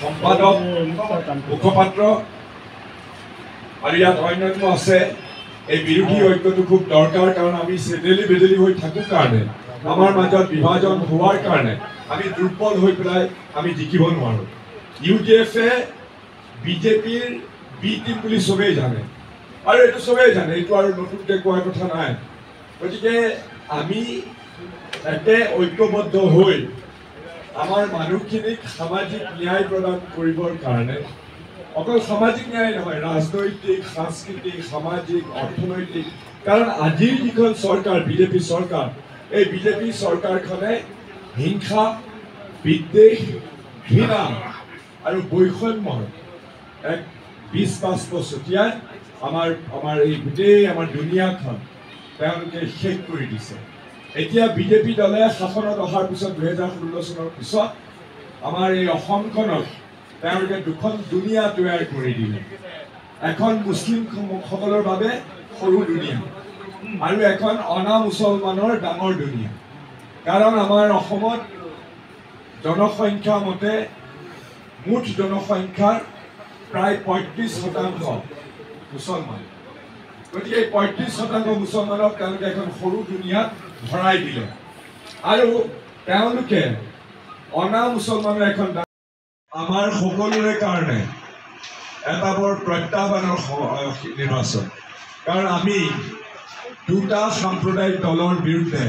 সম্পাদক মুখপাত্ৰ আৰু ইয়াত অন্যান্য আছে এই বিৰোধী ঐক্যটো খুব দৰকাৰ কাৰণ আমি চেদেলি বেদেলি হৈ থাকোঁ কাৰণে আমাৰ মাজত বিভাজন হোৱাৰ কাৰণে আমি দুৰ্বল হৈ পেলাই আমি জিকিব নোৱাৰোঁ ইউডিএফে বিজেপিৰ বি টিম বুলি চবেই জানে আৰু এইটো চবেই জানে এইটো আৰু নতুনকৈ কোৱাৰ কথা নাই গতিকে আমি একে ঐক্যবদ্ধ হৈ আমাৰ মানুহখিনিক সামাজিক ন্যায় প্ৰদান কৰিবৰ কাৰণে অকল সামাজিক ন্যায় নহয় ৰাজনৈতিক সাংস্কৃতিক সামাজিক অৰ্থনৈতিক কাৰণ আজিৰ যিখন চৰকাৰ বিজেপি চৰকাৰ এই বিজেপি চৰকাৰখনে হিংসা বিদ্বেষ ঘৃণা আৰু বৈষম্যৰ এক ২০-২৫ ছটিয়াই আমাৰ এই গোটেই আমাৰ দুনিয়াখন তেওঁলোকে শেষ কৰি দিছে এতিয়া বিজেপি দলে শাসনত অহাৰ পিছত ২০১৬ চনৰ পিছত আমাৰ এই অসমখনক তেওঁলোকে দুখন দুনিয়া তৈয়াৰ কৰি দিলে এখন মুছলিম সকলৰ বাবে সৰু দুনিয়া আৰু এখন অনা মুছলমানৰ ডাঙৰ দুনিয়া কাৰণ আমাৰ অসমত জনসংখ্যা মতে মুঠ জনসংখ্যাৰ প্ৰায় ৩৫% মুছলমান গতিকে ৩৫% মুছলমানক তেওঁলোকে এখন সৰু দুনিয়াত ভৰাই দিলে আৰু তেওঁলোকে অনা মুছলমানৰ এখন আমাৰ সকলোৰে কাৰণে এটা বৰ প্ৰত্যাহ্বানৰ নিৰ্বাচন কাৰণ আমি দুটা সাম্প্ৰদায়িক দলৰ বিৰুদ্ধে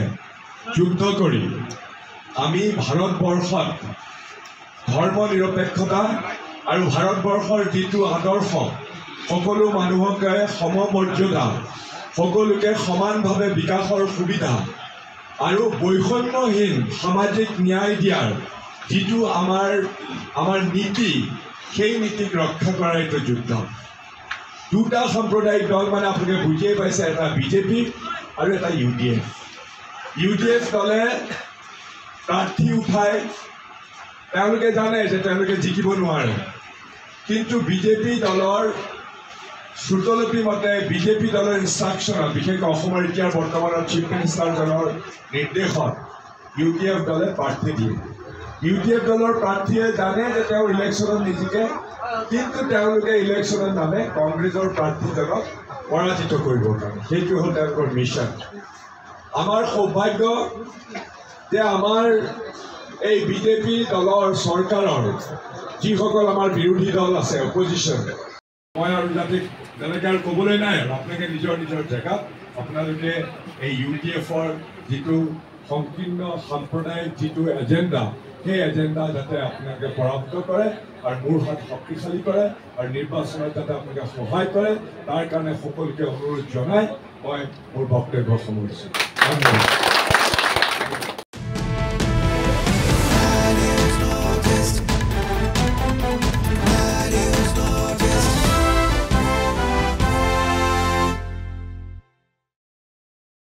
যুদ্ধ কৰি আমি ভাৰতবৰ্ষত ধৰ্ম নিৰপেক্ষতা আৰু ভাৰতবৰ্ষৰ যিটো আদৰ্শ সকলো মানুহকে সমমৰ্যাদা সকলোকে সমানভাৱে বিকাশৰ সুবিধা আৰু বৈষম্যহীন সামাজিক ন্যায় দিয়াৰ যিটো আমাৰ নীতি সেই নীতিক ৰক্ষা কৰাৰ এইটো যুদ্ধ দুটা সাম্প্ৰদায়িক দল মানে আপোনালোকে বুজিয়ে পাইছে এটা বিজেপি আৰু এটা ইউডিএফ দলে প্ৰাৰ্থী উঠাই তেওঁলোকে জানে যে তেওঁলোকে জিকিব নোৱাৰে কিন্তু বিজেপি দলৰ শ্ৰুতলিপি মতে বিজেপি দলৰ ইনষ্ট্ৰাকশ্যনত বিশেষকৈ অসমৰ এতিয়া বৰ্তমানৰ চিফ মিনিষ্টাৰজনৰ নিৰ্দেশত ইউডিএফ দলে প্ৰাৰ্থী দিয়ে ইউডিএফ দলৰ প্ৰাৰ্থীয়ে জানে যে তেওঁ ইলেকশ্যনত নিজিকে কিন্তু তেওঁলোকে ইলেকশ্যনত নামে কংগ্ৰেছৰ প্ৰাৰ্থীজনক পৰাজিত কৰিবৰ কাৰণে সেইটো হ'ল তেওঁলোকৰ মিছন আমাৰ সৌভাগ্য যে আমাৰ এই বিজেপি দলৰ চৰকাৰৰ যিসকল আমাৰ বিৰোধী দল আছে অপজিশ্যন মই আৰু যাতে তেনেকৈ আৰু ক'বলৈ নাই আৰু আপোনালোকে নিজৰ জেগাত আপোনালোকে এই ইউডিএফৰ যিটো সংকীৰ্ণ সাম্প্ৰদায়িক যিটো এজেণ্ডা সেই এজেণ্ডা যাতে আপোনালোকে পৰাভূত কৰে আৰু মোৰ হাত শক্তিশালী কৰে আৰু নিৰ্বাচনত যাতে আপোনালোকে সহায় কৰে তাৰ কাৰণে সকলোকে অনুৰোধ জনাই মই মোৰ বক্তব্য সামৰিছোঁ ধন্যবাদ